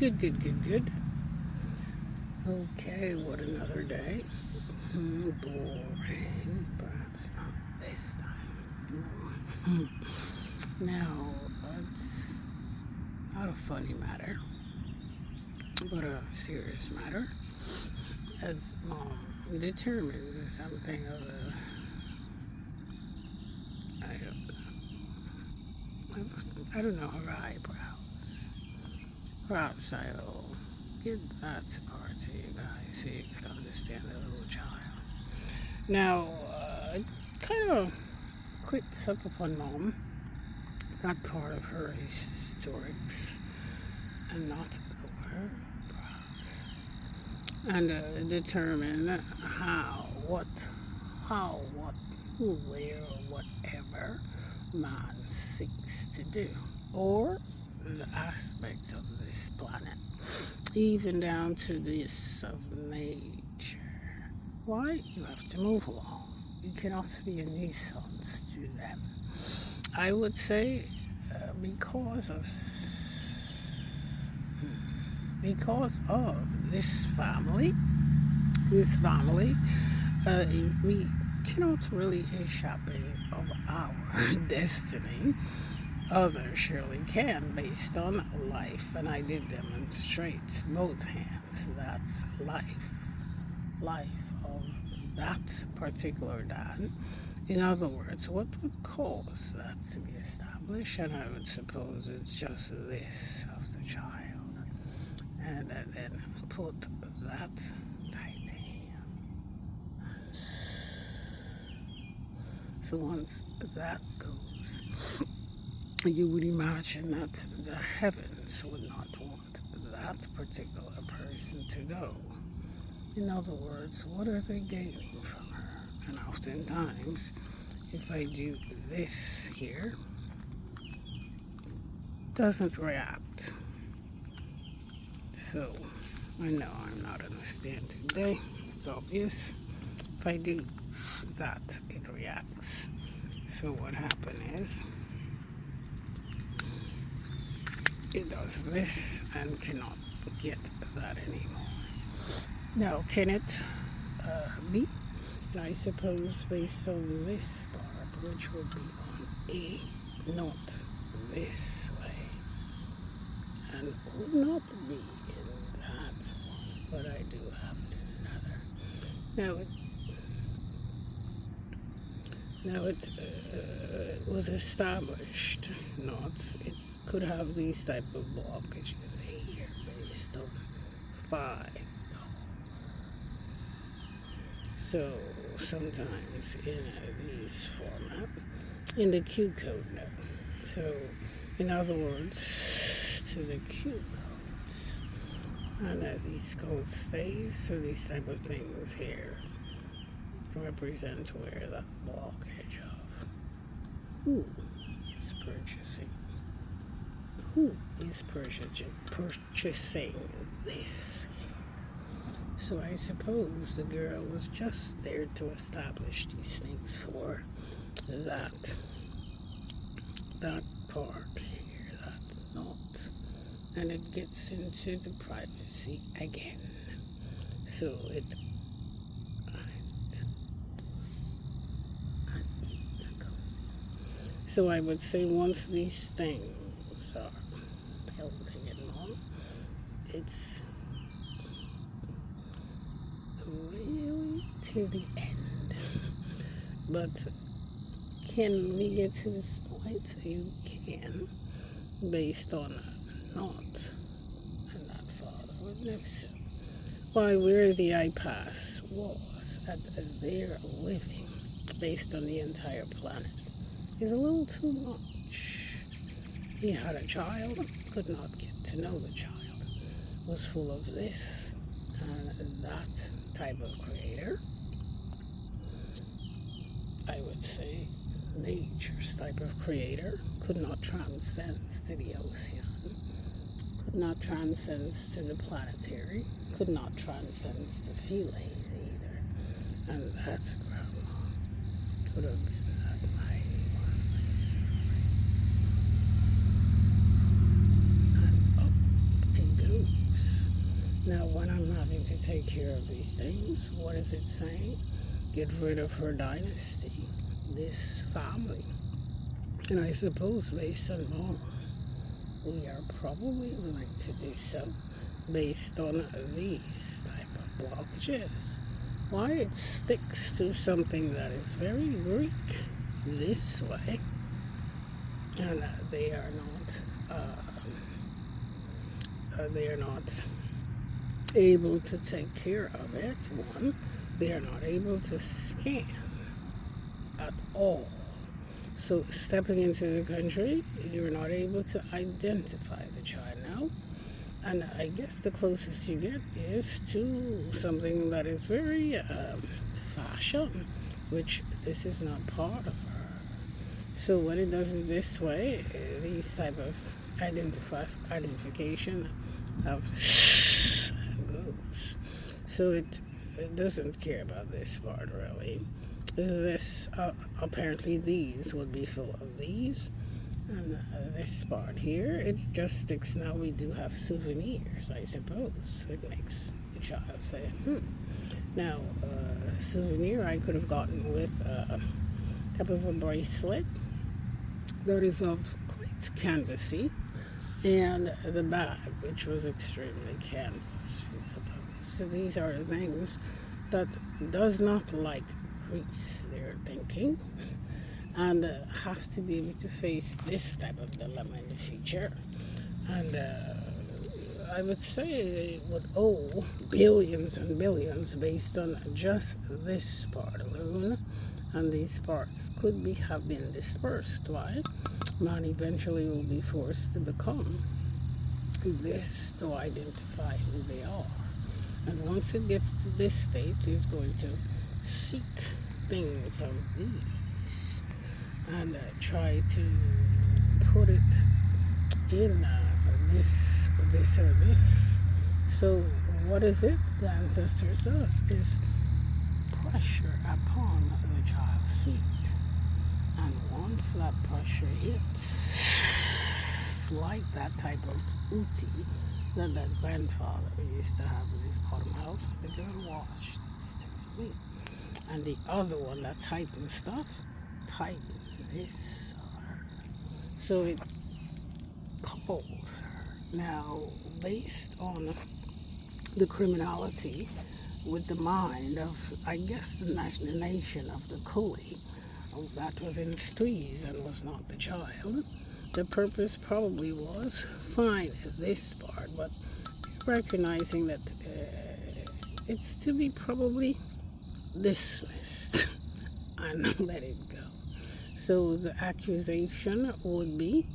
Good, good, good, good. Okay, what another day. Boring. Perhaps not this time. Now, it's not a funny matter, but a serious matter. As determined something of a, I don't know, her eyebrows. Perhaps I'll get that part to you guys so you can understand the little child. Now, kind of quick suck upon mom, that part of her historics, and not her brows, and determine what, who, where, or whatever man seeks to do, or the aspects of this planet, even down to this of nature. Why? You have to move along. You cannot be a nuisance to them. I would say because of this family, we cannot really a shopping of our destiny. Others surely can, based on life, and I did demonstrate both hands. That's life of that particular dad. In other words, what would cause that to be established? And I would suppose it's just this of the child, and then put that titanium. So once that goes, you would imagine that the heavens would not want that particular person to go. In other words, what are they gaining from her? And oftentimes, if I do this here, doesn't react. So, I know I'm not in a stand today. It's obvious. If I do that, it reacts. So what happened is, it does this and cannot get that anymore. Now, can it be? I suppose based on this part, which would be on A, not this way, and would not be in that, but I do have it in another. Now it was established, not it could have these type of blockages here based on 5. So sometimes in these format, in the Q code now. So in other words, to the Q codes, and as these codes stays, so these type of things here represent where that blockage of who is purchasing this. So I suppose the girl was just there to establish these things for that part here, that not, and it gets into the privacy again. So it comes in. So I would say once these things are building it on, it's really to the end. But can we get to this point? You can, based on not, and that father would know so. Why, where the impasse was at their living, based on the entire planet, is a little too much. He had a child, could not get to know the child, was full of this and that type of creator. I would say nature's type of creator could not transcend to the ocean, could not transcend to the planetary, could not transcend to feelings either. And that's grandma. Could have been that mighty one. And up it goes. Now, when I'm having to take care of these things, what is it saying? Get rid of her dynasty, this family. And I suppose based on more, we are probably willing to do so based on these type of blockages. Why it sticks to something that is very Greek this way, and they are not able to take care of it. One, they are not able to scan at all. So stepping into the country, you're not able to identify the child now. And I guess the closest you get is to something that is very fashion, which this is not part of her. So when it does it this way, these type of identification of goes. So it doesn't care about this part really. This apparently these would be full of these, and this part here it just sticks. Now we do have souvenirs, I suppose. It makes the child say, Now souvenir I could have gotten with a type of a bracelet that is of quite canvasy, and the bag, which was extremely canvas, I suppose. So these are the things that does not like grease, they're thinking, and has to be able to face this type of dilemma in the future. And I would say they would owe billions and billions based on just this part alone, and these parts could have been dispersed. Why? Man eventually will be forced to become this to identify who they are. And once it gets to this state, it's going to seek things of these and try to put it in this or this. So what is it the ancestors does is pressure upon the child's feet, and once that pressure hits, like that type of uti that grandfather used to have in his bottom house, the girl washed stupidly, and the other one that tightened stuff tightened this of her, so it couples her. Now, based on the criminality with the mind of, I guess, the nation of the coolie that was in the streets and was not the child, the purpose probably was fine this part, but recognizing that it's to be probably dismissed and let it go. So the accusation would be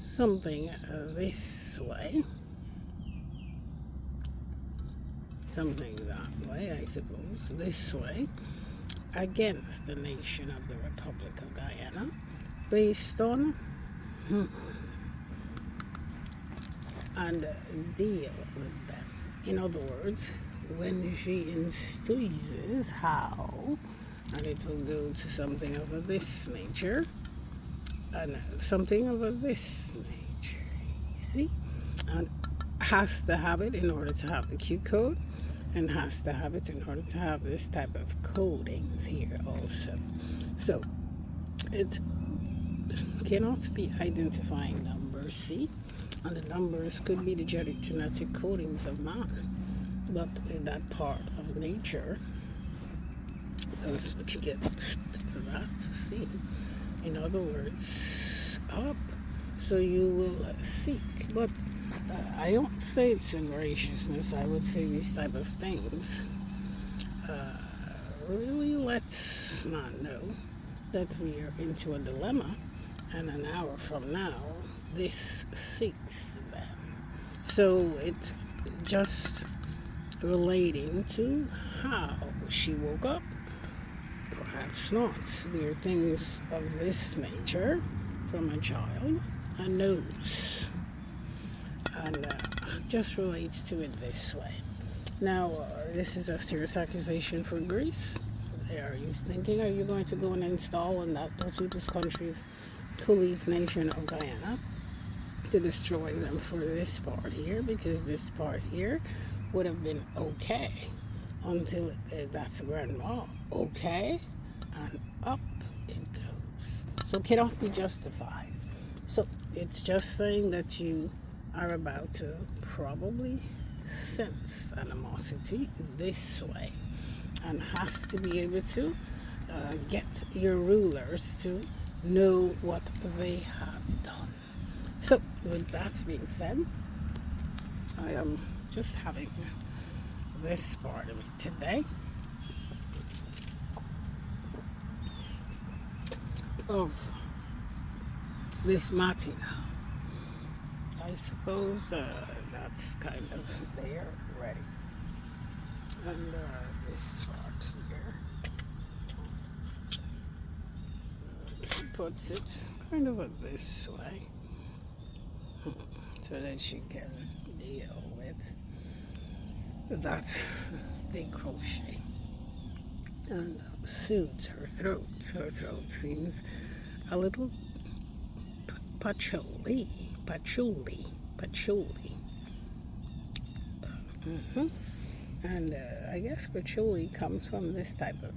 something this way, something that way, I suppose, this way, against the nation of the Republic of Guyana, based on and deal with them. In other words, when she instruises how, and it will go to something of this nature, and something of this nature, you see, and has to have it in order to have the Q code, and has to have it in order to have this type of coding here also. So it cannot be identifying numbers, see, and the numbers could be the genetic codings of man, but in that part of nature those get that, see, in other words, up, so you will seek. But I don't say it's ungraciousness. I would say these type of things really lets man know that we are into a dilemma, and an hour from now this seeks them. So it's just relating to how she woke up. Perhaps not. There are things of this nature from a child, a nose, and just relates to it this way. Now, this is a serious accusation for Greece. Are you thinking, are you going to go and install in those people's countries, Cooley's nation of Guyana, to destroy them for this part here? Because this part here would have been okay until that's grandma. Okay, and up it goes. So cannot be justified. So it's just saying that you are about to probably sense animosity this way and has to be able to get your rulers to know what they have done. So with that being said, I am just having this part of it today of this matina. I suppose that's kind of there ready. And this part here, she puts it kind of this way so that she can deal with that big crochet and soothes her throat. Her throat seems a little patchouli. And I guess patchouli comes from this type of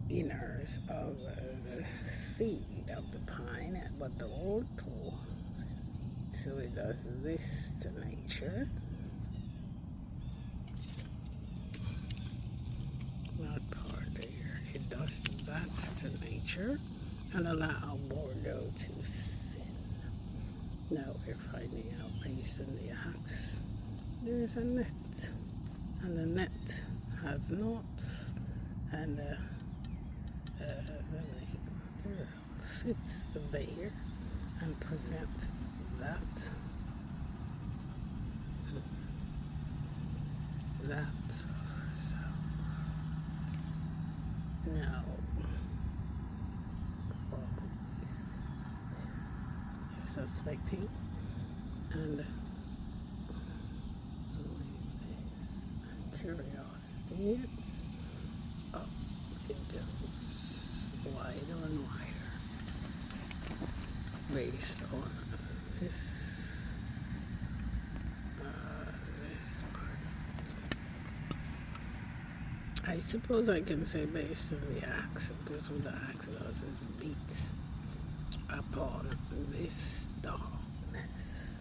inners of the seed of the pine, but the old tool. So it does this to nature. Not part there. It does that to nature and allow Bordeaux to sin. Now we're finding out based on the axe. There's a net. And the net has knots, and the girl sits there and presents that of herself. Now, probably you're suspecting, and curiosity, it's up, it goes wider and wider based on this part. I suppose I can say based on the axe, because what the axe does is beats upon this darkness,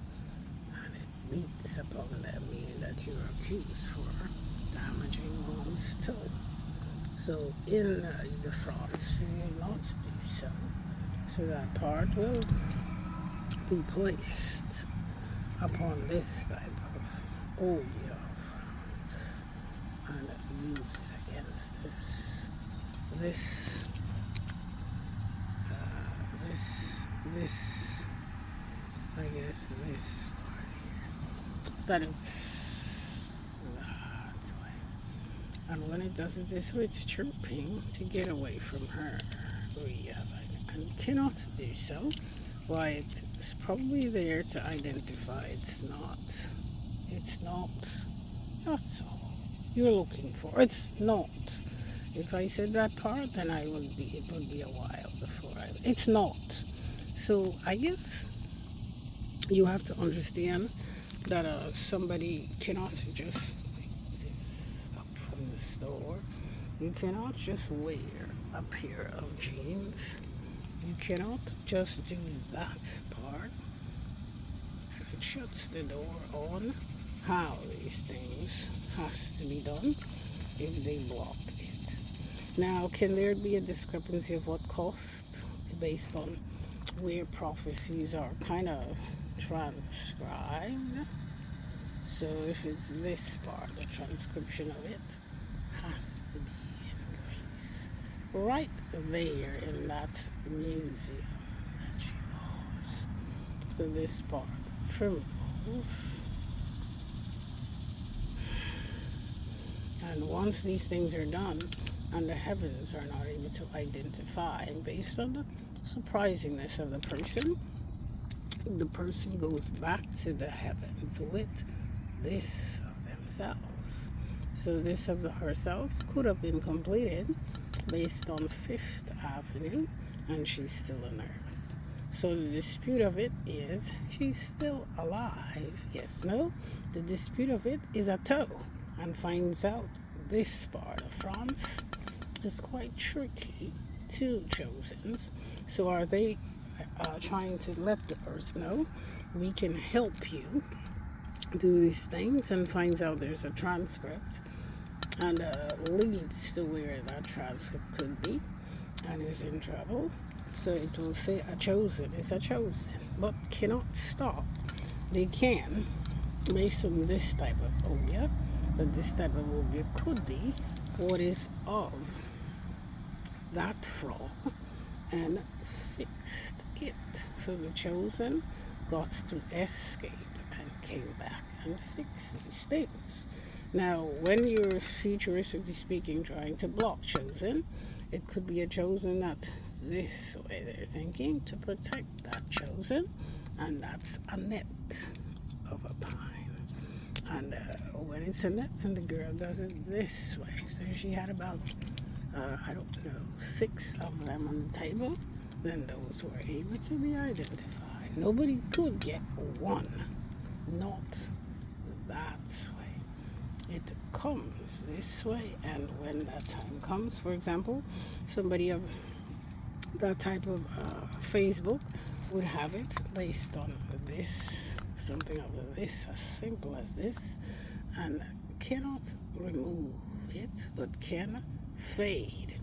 and it beats upon them, meaning that you are accused for damaging one's toe. So in the front, you will not do so. So that part will be placed upon this type of audio front and use it against this, I guess this part here. That it's and when it does it this way, it's chirping to get away from her and cannot do so. Why, it's probably there to identify it's not that's all you're looking for. It's not. If I said that part, then it would be a while before it's not. So I guess you have to understand that somebody cannot just store. You cannot just wear a pair of jeans. You cannot just do that part. And it shuts the door on how these things has to be done if they block it. Now, can there be a discrepancy of what cost based on where prophecies are kind of transcribed? So if it's this part, the transcription of it has to be increased. Right there in that museum that she was. So this part trembles. And once these things are done, and the heavens are not able to identify, and based on the surprisingness of the person goes back to the heavens with this of themselves. So this of herself could have been completed based on 5th Avenue, and she's still on Earth. So the dispute of it is, she's still alive, yes, no? the dispute of it is a toe and finds out this part of France is quite tricky to Chosens. So are they trying to let the earth know we can help you do these things, and finds out there's a transcript and leads to where that transcript could be and is in trouble. So it will say a chosen is a chosen, but cannot stop. They can, based on this type of obia, but this type of obia could be what is of that frog and fixed it. So the chosen got to escape and came back and fixed these things. Now, when you're futuristically speaking trying to block chosen, it could be a chosen that this way they're thinking to protect that chosen, and that's a net of a pine. And when it's a net and the girl does it this way, so she had about, 6 of them on the table, then those were able to be identified. Nobody could get one, not that way. It comes this way, and when that time comes, for example, somebody of that type of Facebook would have it based on this, something of this, as simple as this, and cannot remove it, but can fade.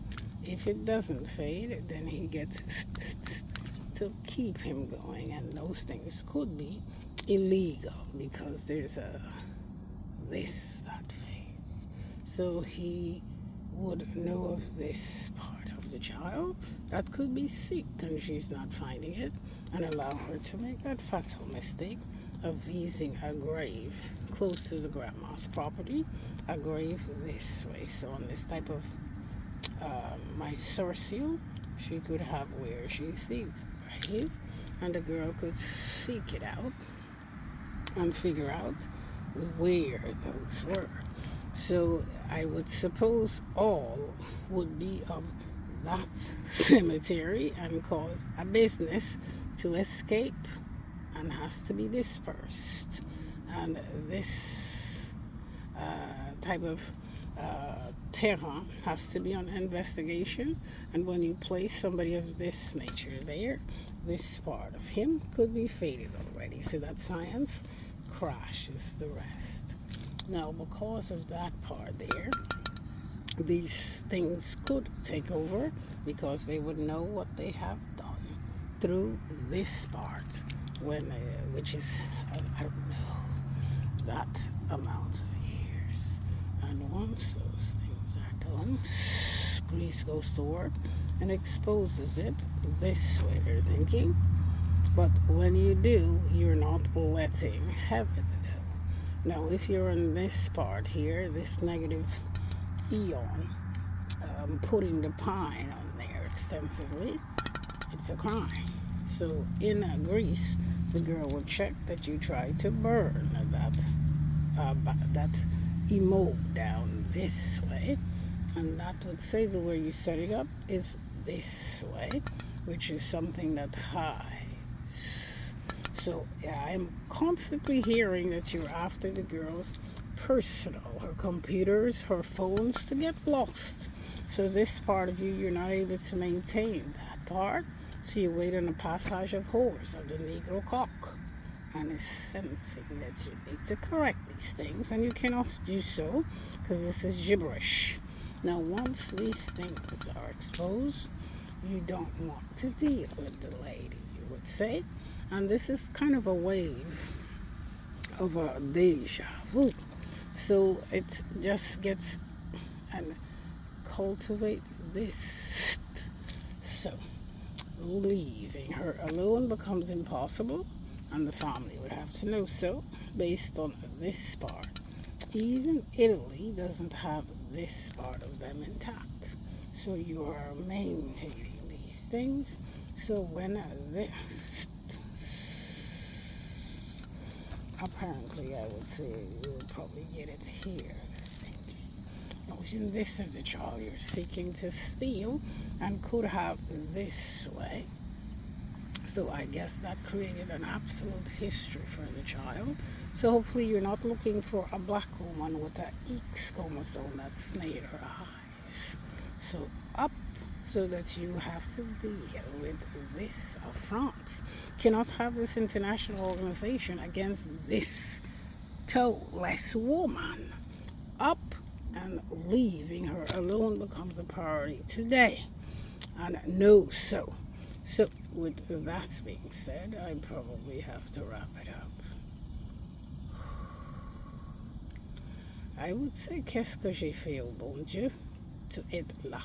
If it doesn't fade, then he gets to keep him going, and those things could be illegal because there's a this that fades. So he would know of this part of the child that could be seeked and she's not finding it, and allow her to make that fatal mistake of using a grave close to the grandma's property, a grave this way. So on this type of my sorceal, she could have where she sees a grave, and the girl could seek it out and figure out where those were. So I would suppose all would be of that cemetery and cause a business to escape and has to be dispersed. And this type of terrain has to be on investigation, and when you place somebody of this nature there, this part of him could be faded already, so that science crashes the rest. Now, because of that part there, these things could take over because they would know what they have done through this part, when which is, I don't know, that amount of years. And once those things are done, Greece goes to work and exposes it this way, they're thinking. But when you do, you're not letting heaven know. Now, if you're in this part here, this negative eon, putting the pine on there extensively, it's a crime. So in Greece, the girl would check that you try to burn that emote down this way, and that would say that where you're setting up is this way, which is something that hides. So I'm constantly hearing that you're after the girl's personal, her computers, her phones, to get lost. So this part of you, you're not able to maintain that part. So you wait on the passage of horse of the Negro cock, and is sensing that you need to correct these things, and you cannot do so because this is gibberish. Now, once these things are exposed, you don't want to deal with the lady, you would say, and this is kind of a wave of a deja vu. So it just gets and cultivate this. So leaving her alone becomes impossible, and the family would have to know so based on this part. Even Italy doesn't have this part of them intact. So you are maintaining these things. So when this, apparently I would say you would probably get it here. In this of the child you're seeking to steal and could have this way. So I guess that created an absolute history for the child. So hopefully you're not looking for a black woman with an X chromosome that's near her eyes. So up, so that you have to deal with this affront. Cannot have this international organization against this toeless woman. Up, and leaving her alone becomes a priority today. And no, so with that being said, I probably have to wrap it up. I would say qu'est-ce que j'ai fait au bon Dieu to être là,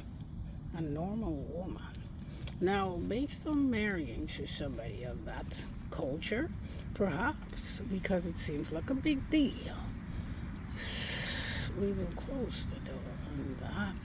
a normal woman. Now, based on marrying to somebody of that culture, perhaps because it seems like a big deal, we will close the door on that